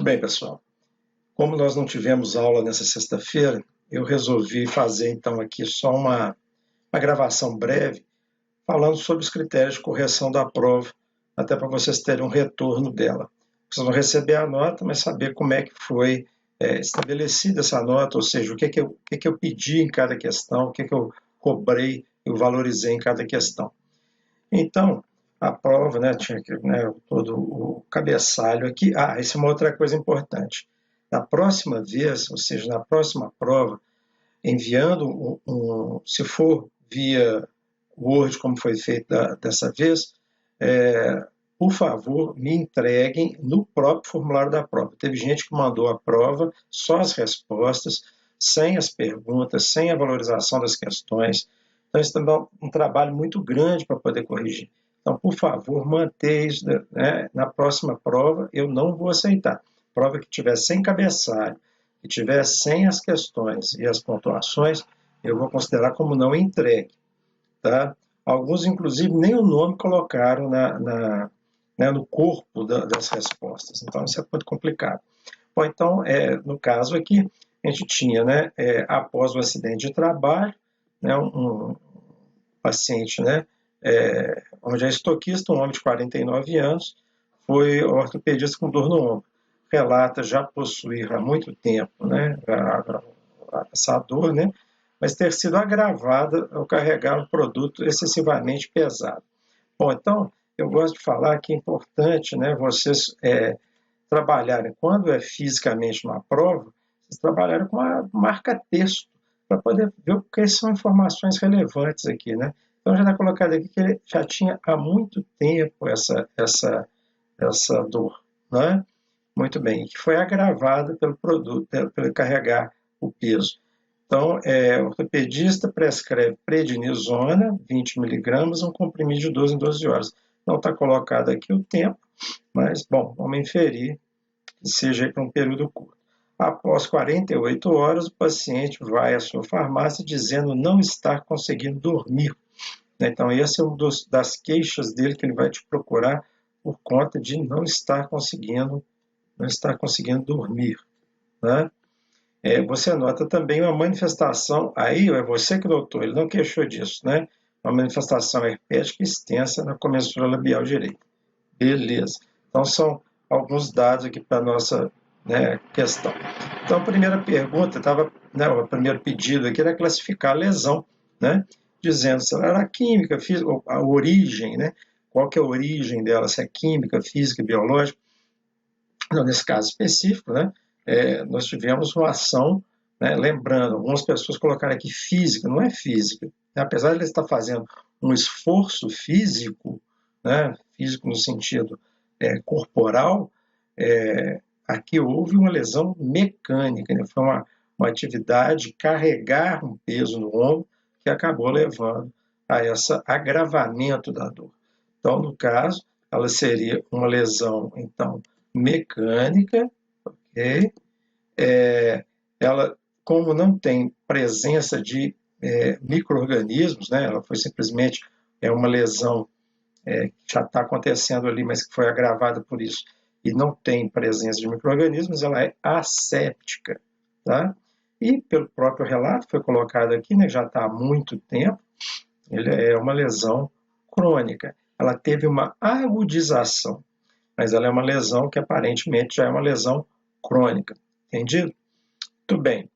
Muito bem, pessoal. Como nós não tivemos aula nessa sexta-feira, eu resolvi fazer então aqui só uma gravação breve falando sobre os critérios de correção da prova, até para vocês terem um retorno dela. Vocês vão receber a nota, mas saber como é que foi estabelecida essa nota, ou seja, o que eu pedi em cada questão, o que eu cobrei, eu valorizei em cada questão. Então, a prova, tinha todo o cabeçalho aqui. Essa é uma outra coisa importante. Na próxima vez, ou seja, na próxima prova, enviando se for via Word, como foi feito dessa vez, por favor, me entreguem no próprio formulário da prova. Teve gente que mandou a prova, só as respostas, sem as perguntas, sem a valorização das questões. Então, isso também é um trabalho muito grande para poder corrigir. Então, por favor, mantenha isso, na próxima prova, eu não vou aceitar. Prova que tiver sem cabeçalho, que tiver sem as questões e as pontuações, eu vou considerar como não entregue. Tá? Alguns, inclusive, nem o nome colocaram no corpo das respostas. Então, isso é muito complicado. Bom, então, no caso aqui, a gente tinha, após o acidente de trabalho, um paciente, onde é estoquista, um homem de 49 anos, foi ortopedista com dor no ombro. Relata já possuir há muito tempo essa dor, mas ter sido agravada ao carregar um produto excessivamente pesado. Bom, então, eu gosto de falar que é importante vocês trabalharem, quando é fisicamente numa prova, vocês trabalharem com uma marca-texto, para poder ver quais são informações relevantes aqui, Então, já está colocado aqui que ele já tinha há muito tempo essa dor, Muito bem, que foi agravada pelo produto, pelo carregar o peso. Então, o ortopedista prescreve prednisona, 20 mg, um comprimido de 12 em 12 horas. Não está colocado aqui o tempo, mas, bom, vamos inferir que seja para um período curto. Após 48 horas, o paciente vai à sua farmácia dizendo não estar conseguindo dormir. Então, essa é uma das queixas dele que ele vai te procurar por conta de não estar conseguindo dormir. Você nota também uma manifestação, aí é você que notou, ele não queixou disso, uma manifestação herpética extensa na comissura labial direita. Beleza. Então, são alguns dados aqui para a nossa questão. Então, a primeira pergunta, o primeiro pedido aqui era classificar a lesão, dizendo se ela era química, física, a origem, qual que é a origem dela, se é química, física, biológica. Então, nesse caso específico, nós tivemos uma ação, lembrando, algumas pessoas colocaram aqui física, não é física. Apesar de ele estar fazendo um esforço físico, físico no sentido corporal, aqui houve uma lesão mecânica, foi uma atividade, carregar um peso no ombro, que acabou levando a esse agravamento da dor. Então, no caso, ela seria uma lesão, então, mecânica, ok? Ela, como não tem presença de micro-organismos, ela foi simplesmente uma lesão que já está acontecendo ali, mas que foi agravada por isso, e não tem presença de micro-organismos, ela é asséptica, tá? E pelo próprio relato, foi colocado aqui, já está há muito tempo, ele é uma lesão crônica. Ela teve uma agudização, mas ela é uma lesão que aparentemente já é uma lesão crônica. Entendido? Muito bem.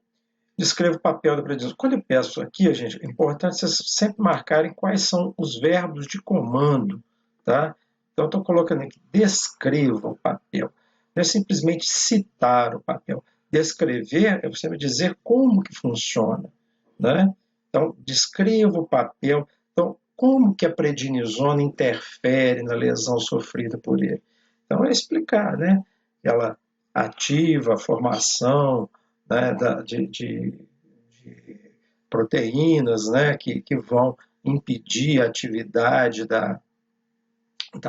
Descreva o papel da prednisona. Quando eu peço aqui, gente, é importante vocês sempre marcarem quais são os verbos de comando, tá? Então, eu estou colocando aqui, descreva o papel. Não é simplesmente citar o papel. Descrever é você me dizer como que funciona, Então, descreva o papel. Então, como que a prednisona interfere na lesão sofrida por ele? Então, é explicar, Ela ativa a formação de proteínas que vão impedir a atividade da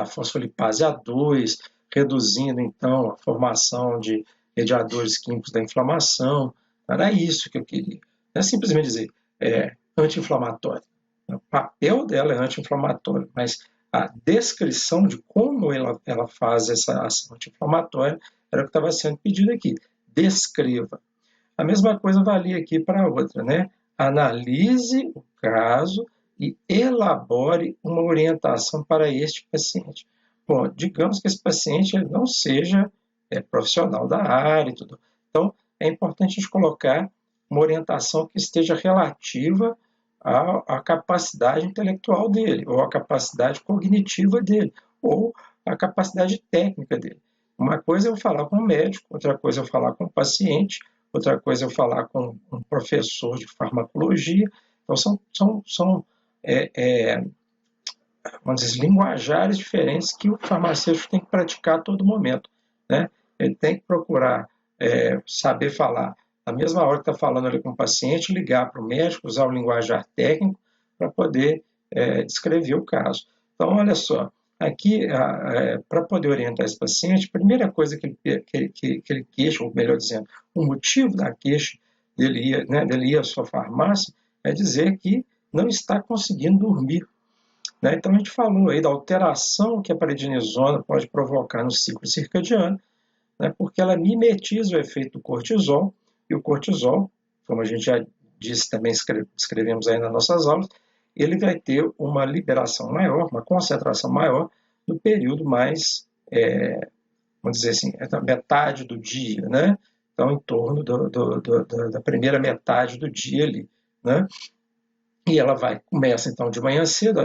fosfolipase A2, reduzindo, então, a formação de mediadores químicos da inflamação. Era isso que eu queria. Não é simplesmente dizer anti-inflamatório. O papel dela é anti-inflamatório, mas a descrição de como ela faz essa ação anti-inflamatória Era o que estava sendo pedido aqui. Descreva. A mesma coisa valia aqui para a outra, né? Analise o caso e elabore uma orientação para este paciente. Bom, digamos que esse paciente ele não seja profissional da área e tudo. Então, é importante a gente colocar uma orientação que esteja relativa à capacidade intelectual dele, ou à capacidade cognitiva dele, ou à capacidade técnica dele. Uma coisa é eu falar com o médico, outra coisa é eu falar com o paciente, outra coisa é eu falar com um professor de farmacologia. Então, são vamos dizer, linguajares diferentes que o farmacêutico tem que praticar a todo momento, né? Ele tem que procurar saber falar na mesma hora que está falando ali com o paciente, ligar para o médico, usar o linguajar técnico para poder descrever o caso. Então, olha só, aqui, para poder orientar esse paciente, a primeira coisa que ele queixa, ou melhor dizendo, o motivo da queixa dele ir à sua farmácia é dizer que não está conseguindo dormir. Né? Então, a gente falou aí da alteração que a prednisona pode provocar no ciclo circadiano, né? Porque ela mimetiza o efeito do cortisol, e o cortisol, como a gente já disse, também escrevemos aí nas nossas aulas, ele vai ter uma liberação maior, uma concentração maior no período mais, vamos dizer assim, da metade do dia, né? Então, em torno da primeira metade do dia ali, né? E ela começa então de manhã cedo,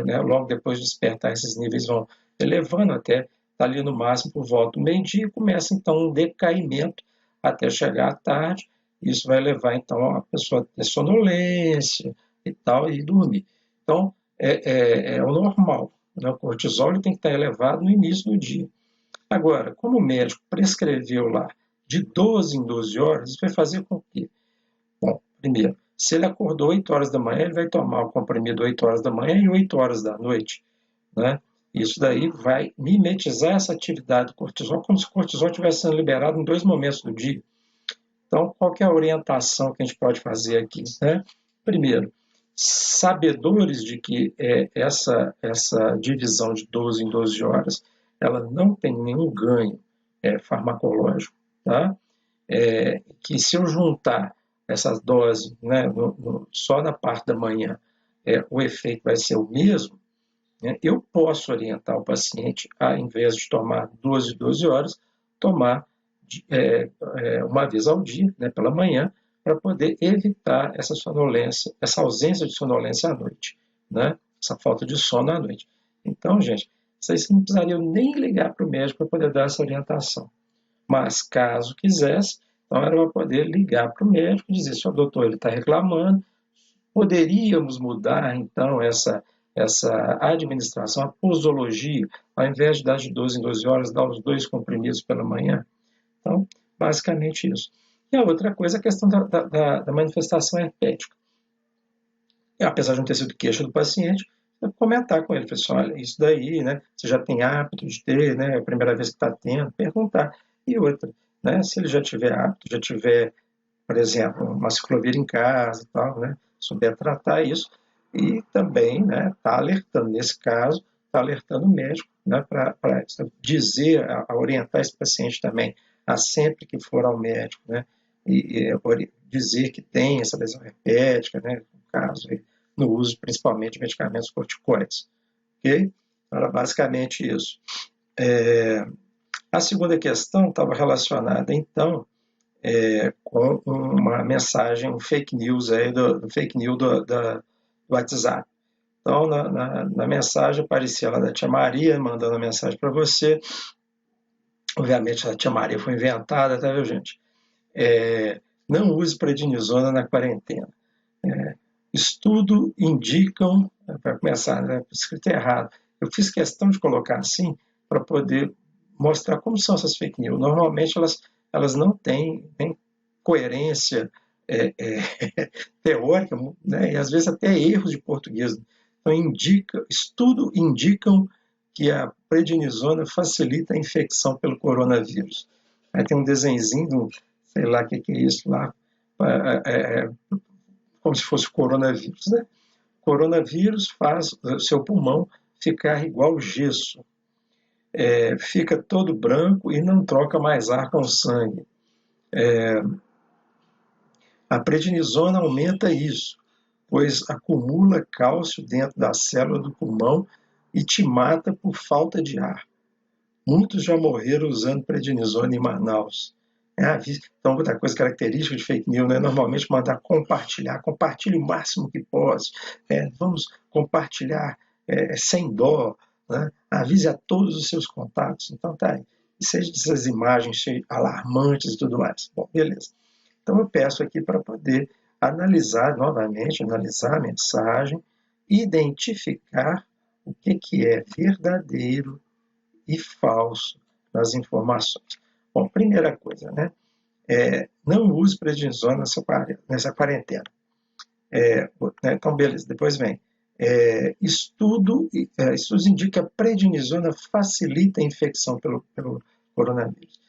né, logo depois de despertar, esses níveis vão elevando até estar ali no máximo por volta do meio-dia, e começa então um decaimento até chegar à tarde. Isso vai levar então a pessoa a ter sonolência e tal, e dormir. Então, é o normal, né? O cortisol ele tem que estar elevado no início do dia. Agora, como o médico prescreveu lá de 12 em 12 horas, isso vai fazer com que, bom, primeiro, se ele acordou 8 horas da manhã, ele vai tomar o comprimido 8 horas da manhã e 8 horas da noite, né? Isso daí vai mimetizar essa atividade do cortisol, como se o cortisol estivesse sendo liberado em 2 momentos do dia. Então, qual que é a orientação que a gente pode fazer aqui, né? Primeiro, sabedores de que essa divisão de 12 em 12 horas, ela não tem nenhum ganho farmacológico, tá? Que se eu juntar essas doses, né, só na parte da manhã, o efeito vai ser o mesmo, né? Eu posso orientar o paciente a, em vez de tomar 12 horas, tomar uma vez ao dia, né, pela manhã, para poder evitar essa sonolência, essa ausência de sonolência à noite, né? Essa falta de sono à noite. Então, gente, vocês não precisariam nem ligar para o médico para poder dar essa orientação. Mas, caso quisesse, então era para poder ligar para o médico e dizer, senhor doutor, ele está reclamando, poderíamos mudar, então, essa administração, a posologia, ao invés de dar de 12 em 12 horas, dar os 2 comprimidos pela manhã. Então, basicamente isso. E a outra coisa é a questão da manifestação herpética. E, apesar de não ter sido queixa do paciente, comentar com ele, pessoal, olha, isso daí, né, você já tem hábito de ter, né, é a primeira vez que está tendo, perguntar. E outra, né, se ele já tiver hábito, já tiver, por exemplo, uma ciclovir em casa e tal, né, souber tratar isso, e também, né, tá alertando, nesse caso, está alertando o médico, né, para dizer, a orientar esse paciente também, a sempre que for ao médico, né, e dizer que tem essa lesão herpética, né, no caso, no uso principalmente de medicamentos corticoides. Ok? Era basicamente isso. A segunda questão estava relacionada, então, com uma mensagem, um fake news, do WhatsApp. Então, na mensagem aparecia lá da tia Maria, mandando a mensagem para você. Obviamente, a tia Maria foi inventada, tá, viu, gente? Não use prednisona na quarentena. Estudo indicam, para começar, né, escrito errado, eu fiz questão de colocar assim para poder mostrar como são essas fake news. Normalmente elas não têm coerência teórica, né, e às vezes até erros de português. Então, estudo indicam que a prednisona facilita a infecção pelo coronavírus. Aí tem um desenhozinho, sei lá o que é isso lá, como se fosse coronavírus, né? Coronavírus faz o seu pulmão ficar igual gesso. fica todo branco e não troca mais ar com sangue. A prednisona aumenta isso, pois acumula cálcio dentro da célula do pulmão e te mata por falta de ar. Muitos já morreram usando prednisona em Manaus. Então, outra coisa característica de fake news, né? Normalmente mandar compartilhar, compartilhe o máximo que possa, vamos compartilhar sem dó, né? Avise a todos os seus contatos. Então, tá aí. E seja dessas imagens alarmantes e tudo mais. Bom, beleza. Então, eu peço aqui para poder analisar novamente, analisar a mensagem, identificar o que é verdadeiro e falso nas informações. Bom, primeira coisa, né? Não use prednisona nessa quarentena. Então, beleza, depois vem. Estudos indicam que a prednisona facilita a infecção pelo coronavírus.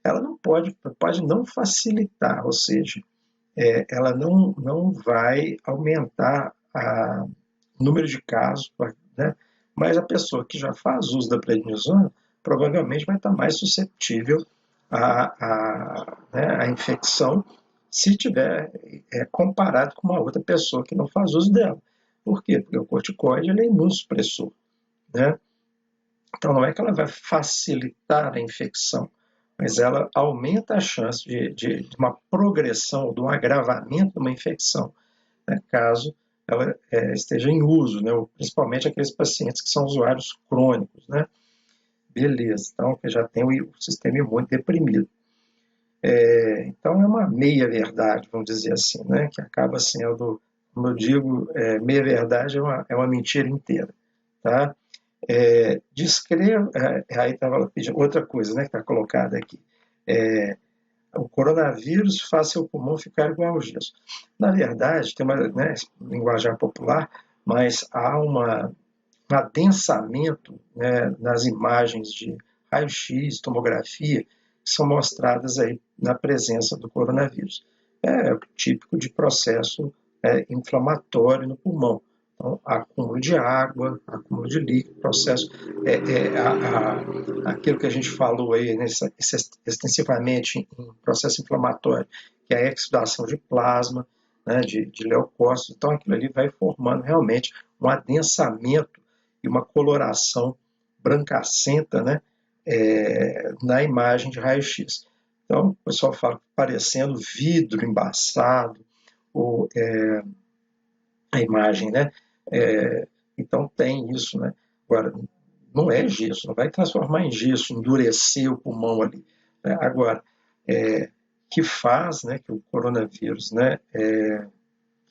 Ela não pode não facilitar, ou seja, ela não vai aumentar o número de casos, né? Mas a pessoa que já faz uso da prednisona provavelmente vai estar mais suscetível à infecção se tiver comparado com uma outra pessoa que não faz uso dela. Por quê? Porque o corticoide ele é imunossupressor, né? Então não é que ela vai facilitar a infecção, mas ela aumenta a chance de uma progressão, de um agravamento de uma infecção, né, caso ela esteja em uso, né, principalmente aqueles pacientes que são usuários crônicos, né? Beleza, então que já tem o sistema imune deprimido. Então é uma meia-verdade, vamos dizer assim, né, que acaba sendo, como eu digo, meia-verdade é uma mentira inteira, tá? Descreva, aí estava pedindo outra coisa, né, que está colocada aqui. O coronavírus faz seu pulmão ficar igual ao gesso. Na verdade, tem uma linguajar popular, mas há um adensamento, né, nas imagens de raio-x, tomografia, que são mostradas aí na presença do coronavírus. É típico de processo inflamatório no pulmão. Então, acúmulo de água, acúmulo de líquido, processo, aquilo que a gente falou aí extensivamente em processo inflamatório, que é a exudação de plasma, né, de leucócitos. Então, aquilo ali vai formando realmente um adensamento e uma coloração brancacenta, né, na imagem de raio-x. Então, o pessoal fala parecendo vidro embaçado, ou a imagem, né? Então tem isso, né? Agora, não é gesso, não vai transformar em gesso, endurecer o pulmão ali, né? Agora, que faz, né, que o coronavírus, né,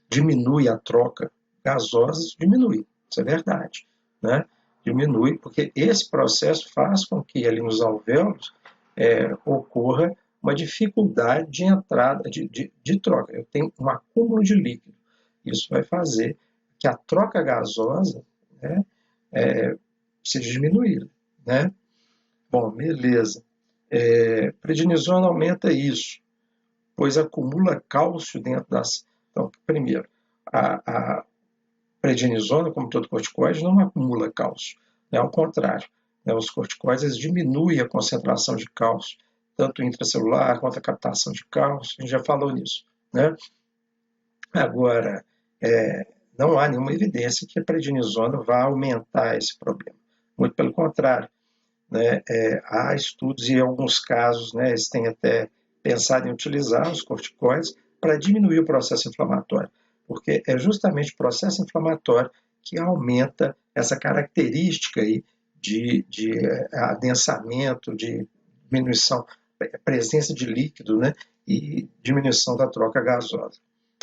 diminui a troca gasosa, diminui, isso é verdade, né? Diminui, porque esse processo faz com que ali nos alvéolos ocorra uma dificuldade de entrada, de troca. Eu tenho um acúmulo de líquido. Isso vai fazer que a troca gasosa, né, seja diminuída, né? Bom, beleza. Prednisona aumenta isso, pois acumula cálcio dentro das... Então, primeiro, a prednisona, como todo corticoide, não acumula cálcio, né? Ao contrário, né? Os corticoides eles diminuem a concentração de cálcio, tanto intracelular quanto a captação de cálcio, a gente já falou nisso, né? Agora, não há nenhuma evidência que a prednisona vá aumentar esse problema. Muito pelo contrário, né? Há estudos e em alguns casos, né, eles têm até pensado em utilizar os corticoides para diminuir o processo inflamatório, porque é justamente o processo inflamatório que aumenta essa característica aí de adensamento, de diminuição, presença de líquido, né, e diminuição da troca gasosa.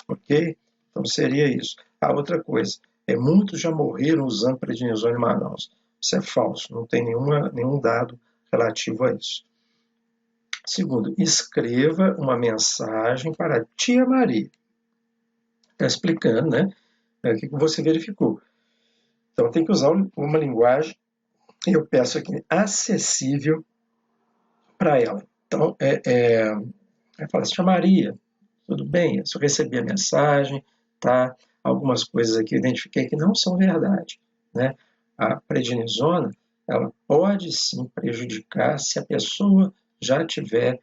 Ok? Então seria isso. A outra coisa, muitos já morreram usando prednisona em Manaus. Isso é falso, não tem nenhum dado relativo a isso. Segundo, escreva uma mensagem para a tia Maria. Está explicando, né, o que você verificou. Então tem que usar uma linguagem, eu peço aqui, acessível para ela. Então, fala assim, tia Maria, tudo bem, eu recebi a mensagem, tá? Algumas coisas aqui eu identifiquei que não são verdade, né? A prednisona, ela pode sim prejudicar se a pessoa já estiver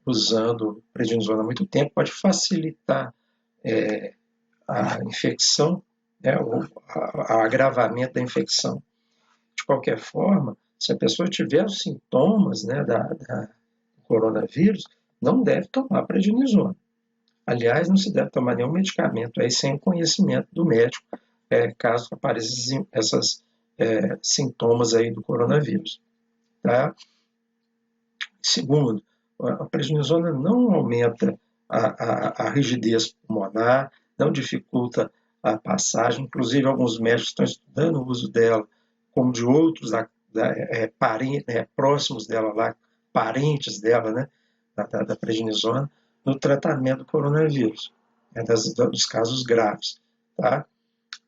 usando prednisona há muito tempo, pode facilitar a infecção, né, o agravamento da infecção. De qualquer forma, se a pessoa tiver os sintomas, né, do coronavírus, não deve tomar prednisona. Aliás, não se deve tomar nenhum medicamento aí sem conhecimento do médico, caso apareçam esses sintomas aí do coronavírus. Tá? Segundo, a prednisona não aumenta a rigidez pulmonar, não dificulta a passagem, inclusive alguns médicos estão estudando o uso dela, como de outros próximos dela lá, parentes dela, né, da prednisona, no tratamento do coronavírus, dos casos graves. Tá?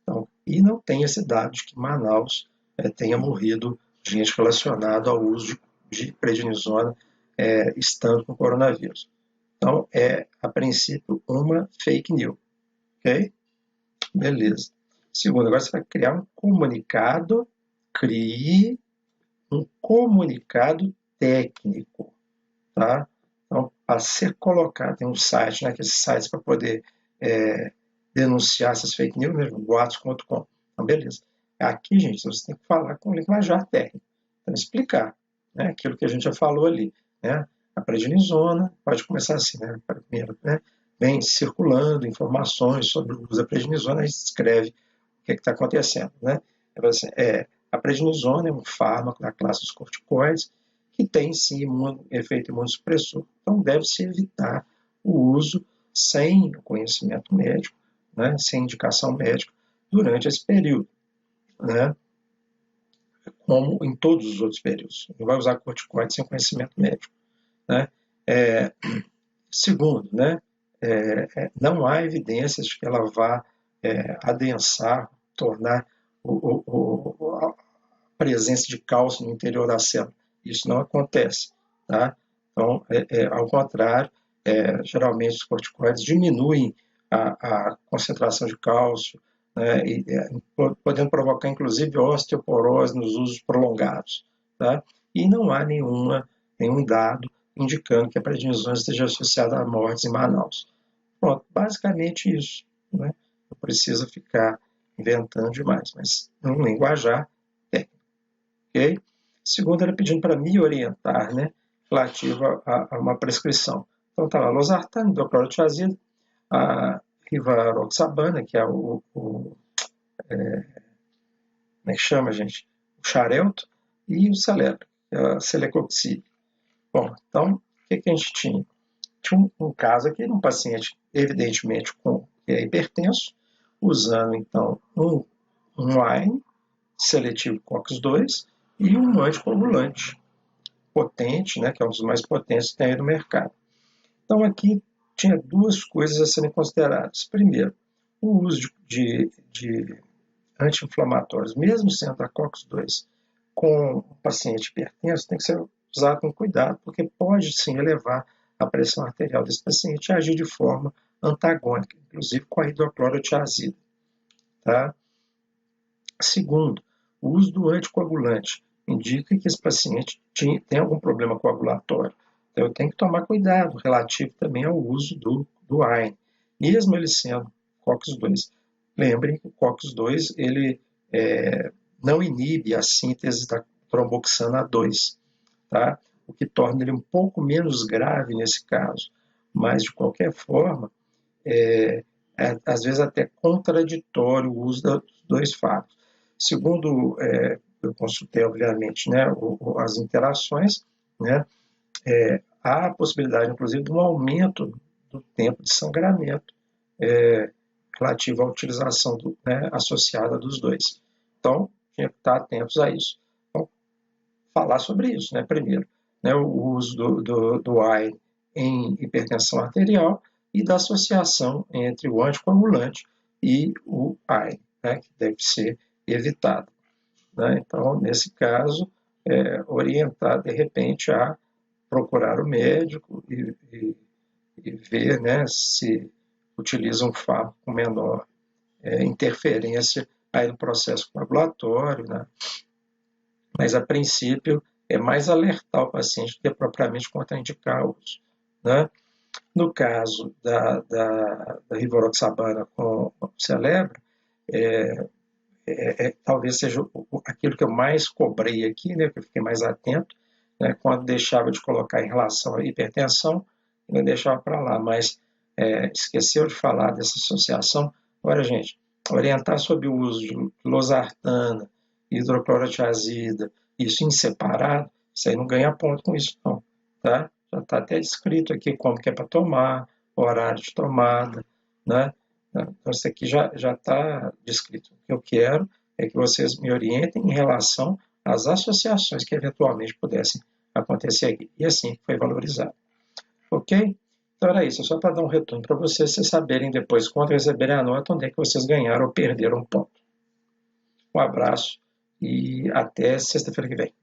Então, e não tem esse dado de que Manaus tenha morrido gente relacionada ao uso de prednisona estando com coronavírus. Então, a princípio, uma fake news. Ok? Beleza. Segundo, agora você vai criar um comunicado, crie um comunicado técnico, tá? Então, a ser colocado em um site, né, aqueles sites para poder denunciar essas fake news, mesmo, boatos.com. Então, beleza. Aqui, gente, você tem que falar com linguajar técnico. Então, explicar, né, aquilo que a gente já falou ali, né? A prednisona pode começar assim, né? Primeiro, né? Vem circulando informações sobre o uso da prednisona e escreve o que está acontecendo, né? A prednisona é um fármaco da classe dos corticoides que tem, sim, efeito imunossupressor. Então, deve-se evitar o uso sem o conhecimento médico, né? Sem indicação médica, durante esse período, né? Como em todos os outros períodos. Não vai usar corticoides sem conhecimento médico, né? Segundo, né? Não há evidências de que ela vá adensar, tornar a presença de cálcio no interior da célula. Isso não acontece. Tá? Então, ao contrário, geralmente os corticoides diminuem a concentração de cálcio, né, podendo provocar inclusive osteoporose nos usos prolongados. Tá? E não há nenhum dado indicando que a prednisona esteja associada a mortes em Manaus. Pronto, basicamente isso. Né? Não precisa ficar inventando demais, mas num linguajar técnico. Okay? Segundo, era pedindo para me orientar, né, relativo a uma prescrição. Então, está lá, losartano, hidroclorotiazida, a rivaroxabana, que é como é que chama, gente? O xarelto, e o Celebre, que é a celecoxib. Bom, então, o que a gente tinha? Tinha um caso aqui de um paciente, evidentemente, que é hipertenso, usando, então, um wine seletivo COX-2 e um anticoagulante potente, né, que é um dos mais potentes que tem aí no mercado. Então, aqui tinha duas coisas a serem consideradas. Primeiro, o uso de anti-inflamatórios, mesmo sendo a COX-2, com um paciente hipertenso, tem que ser usado com cuidado, porque pode sim elevar a pressão arterial desse paciente e agir de forma antagônica, inclusive com a hidroclorotiazida. Tá? Segundo, o uso do anticoagulante indica que esse paciente tem algum problema coagulatório. Então, eu tenho que tomar cuidado relativo também ao uso do AINE, mesmo ele sendo COX-2. Lembrem que o COX-2 ele não inibe a síntese da tromboxana 2, tá? O que torna ele um pouco menos grave nesse caso. Mas, de qualquer forma, às vezes até contraditório o uso dos dois fármacos. Segundo, eu consultei, obviamente, né, as interações, né, há a possibilidade, inclusive, de um aumento do tempo de sangramento relativo à utilização associada dos dois. Então, tinha que estar atentos a isso. Então, falar sobre isso, né, primeiro, né, o uso do AINE em hipertensão arterial e da associação entre o anticoagulante e o AINE, né, que deve ser evitado. Né? Então, nesse caso, orientar, de repente, a procurar o médico e ver, né, se utiliza um fármaco com menor interferência aí no processo coagulatório, né, mas a princípio é mais alertar o paciente do que propriamente contraindicar o uso, né? No caso da rivaroxabana com o Celebra, talvez seja aquilo que eu mais cobrei aqui, né, que eu fiquei mais atento, né, quando deixava de colocar em relação à hipertensão, eu deixava para lá, mas esqueceu de falar dessa associação. Agora, gente, orientar sobre o uso de losartana, hidroclorotiazida, isso em separado, isso aí não ganha ponto com isso não, tá? Já está até descrito aqui como que é para tomar, horário de tomada, né? Então, isso aqui já está descrito. O que eu quero é que vocês me orientem em relação às associações que eventualmente pudessem acontecer aqui. E assim foi valorizado. Ok? Então era isso, só para dar um retorno para vocês saberem depois, quando receberem a nota, onde é que vocês ganharam ou perderam um ponto. Um abraço e até sexta-feira que vem.